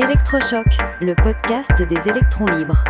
Électrochoc, le podcast des électrons libres.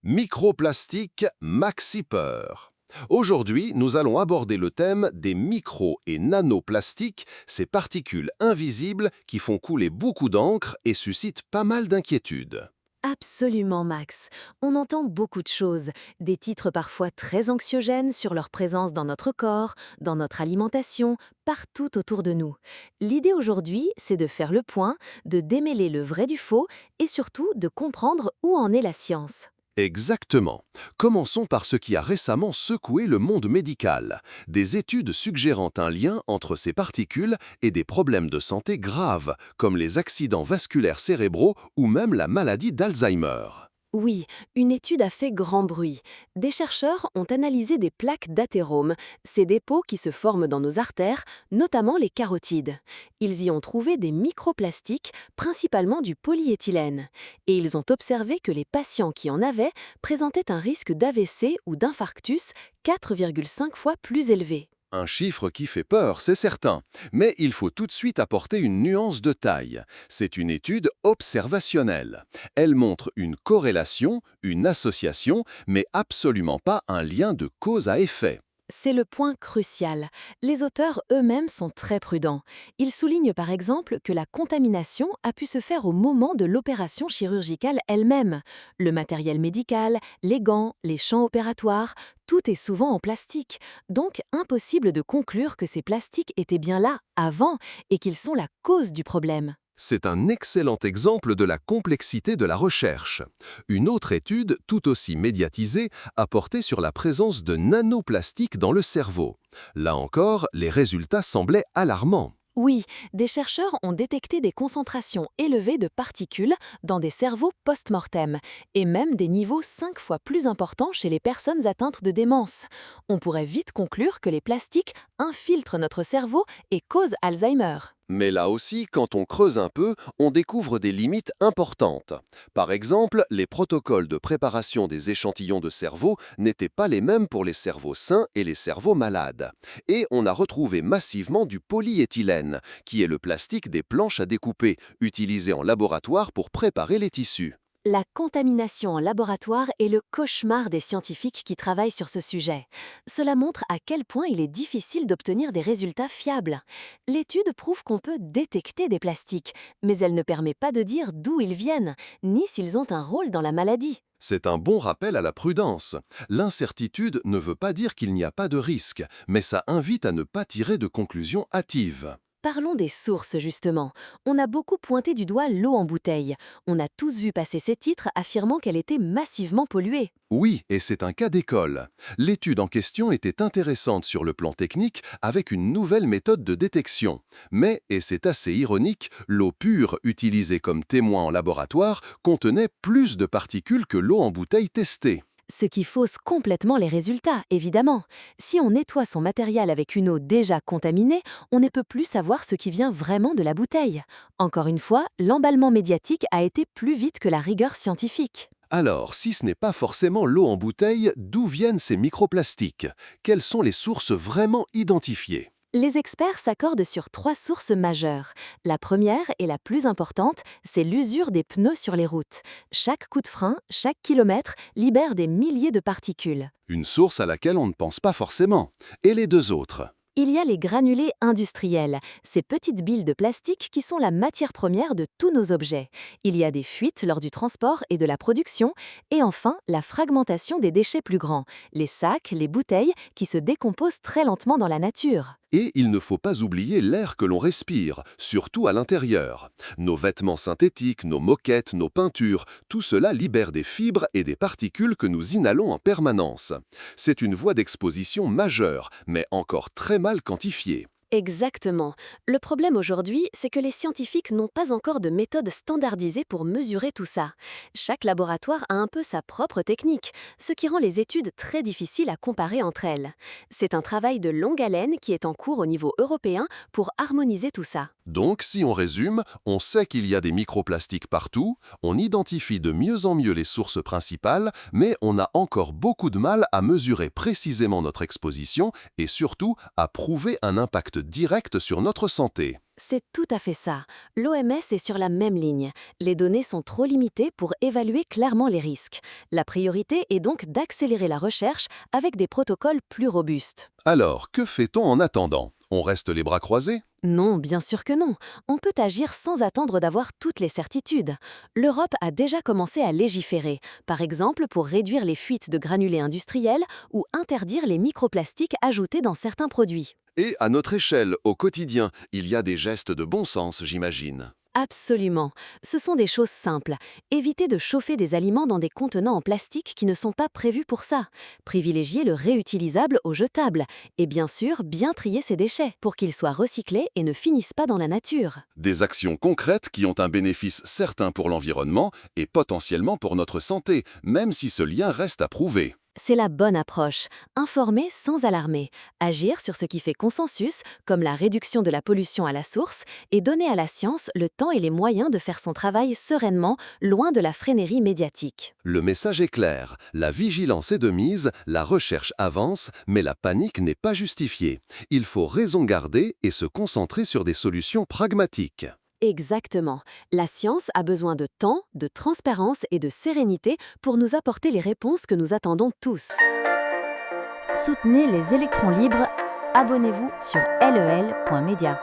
Microplastique, maxi peur. Aujourd'hui, nous allons aborder le thème des micro- et nanoplastiques, ces particules invisibles qui font couler beaucoup d'encre et suscitent pas mal d'inquiétudes. Absolument, Max. On entend beaucoup de choses, des titres parfois très anxiogènes sur leur présence dans notre corps, dans notre alimentation, partout autour de nous. L'idée aujourd'hui, c'est de faire le point, de démêler le vrai du faux et surtout de comprendre où en est la science. Exactement. Commençons par ce qui a récemment secoué le monde médical, des études suggérant un lien entre ces particules et des problèmes de santé graves, comme les accidents vasculaires cérébraux ou même la maladie d'Alzheimer. Oui, une étude a fait grand bruit. Des chercheurs ont analysé des plaques d'athérome, ces dépôts qui se forment dans nos artères, notamment les carotides. Ils y ont trouvé des microplastiques, principalement du polyéthylène. Et ils ont observé que les patients qui en avaient présentaient un risque d'AVC ou d'infarctus 4,5 fois plus élevé. Un chiffre qui fait peur, c'est certain, mais il faut tout de suite apporter une nuance de taille. C'est une étude observationnelle. Elle montre une corrélation, une association, mais absolument pas un lien de cause à effet. C'est le point crucial. Les auteurs eux-mêmes sont très prudents. Ils soulignent par exemple que la contamination a pu se faire au moment de l'opération chirurgicale elle-même. Le matériel médical, les gants, les champs opératoires, tout est souvent en plastique. Donc impossible de conclure que ces plastiques étaient bien là avant et qu'ils sont la cause du problème. C'est un excellent exemple de la complexité de la recherche. Une autre étude, tout aussi médiatisée, a porté sur la présence de nanoplastiques dans le cerveau. Là encore, les résultats semblaient alarmants. Oui, des chercheurs ont détecté des concentrations élevées de particules dans des cerveaux post-mortem, et même des niveaux 5 fois plus importants chez les personnes atteintes de démence. On pourrait vite conclure que les plastiques infiltrent notre cerveau et causent Alzheimer. Mais là aussi, quand on creuse un peu, on découvre des limites importantes. Par exemple, les protocoles de préparation des échantillons de cerveau n'étaient pas les mêmes pour les cerveaux sains et les cerveaux malades. Et on a retrouvé massivement du polyéthylène, qui est le plastique des planches à découper, utilisé en laboratoire pour préparer les tissus. La contamination en laboratoire est le cauchemar des scientifiques qui travaillent sur ce sujet. Cela montre à quel point il est difficile d'obtenir des résultats fiables. L'étude prouve qu'on peut détecter des plastiques, mais elle ne permet pas de dire d'où ils viennent, ni s'ils ont un rôle dans la maladie. C'est un bon rappel à la prudence. L'incertitude ne veut pas dire qu'il n'y a pas de risque, mais ça invite à ne pas tirer de conclusions hâtives. Parlons des sources, justement. On a beaucoup pointé du doigt l'eau en bouteille. On a tous vu passer ces titres affirmant qu'elle était massivement polluée. Oui, et c'est un cas d'école. L'étude en question était intéressante sur le plan technique avec une nouvelle méthode de détection. Mais, et c'est assez ironique, l'eau pure utilisée comme témoin en laboratoire contenait plus de particules que l'eau en bouteille testée. Ce qui fausse complètement les résultats, évidemment. Si on nettoie son matériel avec une eau déjà contaminée, on ne peut plus savoir ce qui vient vraiment de la bouteille. Encore une fois, l'emballement médiatique a été plus vite que la rigueur scientifique. Alors, si ce n'est pas forcément l'eau en bouteille, d'où viennent ces microplastiques? Quelles sont les sources vraiment identifiées? Les experts s'accordent sur 3 sources majeures. La première et la plus importante, c'est l'usure des pneus sur les routes. Chaque coup de frein, chaque kilomètre, libère des milliers de particules. Une source à laquelle on ne pense pas forcément. Et les deux autres? Il y a les granulés industriels, ces petites billes de plastique qui sont la matière première de tous nos objets. Il y a des fuites lors du transport et de la production. Et enfin, la fragmentation des déchets plus grands, les sacs, les bouteilles, qui se décomposent très lentement dans la nature. Et il ne faut pas oublier l'air que l'on respire, surtout à l'intérieur. Nos vêtements synthétiques, nos moquettes, nos peintures, tout cela libère des fibres et des particules que nous inhalons en permanence. C'est une voie d'exposition majeure, mais encore très mal quantifiée. Exactement. Le problème aujourd'hui, c'est que les scientifiques n'ont pas encore de méthode standardisée pour mesurer tout ça. Chaque laboratoire a un peu sa propre technique, ce qui rend les études très difficiles à comparer entre elles. C'est un travail de longue haleine qui est en cours au niveau européen pour harmoniser tout ça. Donc, si on résume, on sait qu'il y a des microplastiques partout, on identifie de mieux en mieux les sources principales, mais on a encore beaucoup de mal à mesurer précisément notre exposition et surtout à prouver un impact direct sur notre santé. C'est tout à fait ça. L'OMS est sur la même ligne. Les données sont trop limitées pour évaluer clairement les risques. La priorité est donc d'accélérer la recherche avec des protocoles plus robustes. Alors, que fait-on en attendant? On reste les bras croisés? Non, bien sûr que non. On peut agir sans attendre d'avoir toutes les certitudes. L'Europe a déjà commencé à légiférer, par exemple pour réduire les fuites de granulés industriels ou interdire les microplastiques ajoutés dans certains produits. Et à notre échelle, au quotidien, il y a des gestes de bon sens, j'imagine. Absolument. Ce sont des choses simples. Éviter de chauffer des aliments dans des contenants en plastique qui ne sont pas prévus pour ça. Privilégier le réutilisable au jetable. Et bien sûr, bien trier ses déchets pour qu'ils soient recyclés et ne finissent pas dans la nature. Des actions concrètes qui ont un bénéfice certain pour l'environnement et potentiellement pour notre santé, même si ce lien reste à prouver. C'est la bonne approche. Informer sans alarmer. Agir sur ce qui fait consensus, comme la réduction de la pollution à la source, et donner à la science le temps et les moyens de faire son travail sereinement, loin de la frénérie médiatique. Le message est clair, la vigilance est de mise, la recherche avance, mais la panique n'est pas justifiée. Il faut raison garder et se concentrer sur des solutions pragmatiques. Exactement. La science a besoin de temps, de transparence et de sérénité pour nous apporter les réponses que nous attendons tous. Soutenez les électrons libres. Abonnez-vous sur lel.media.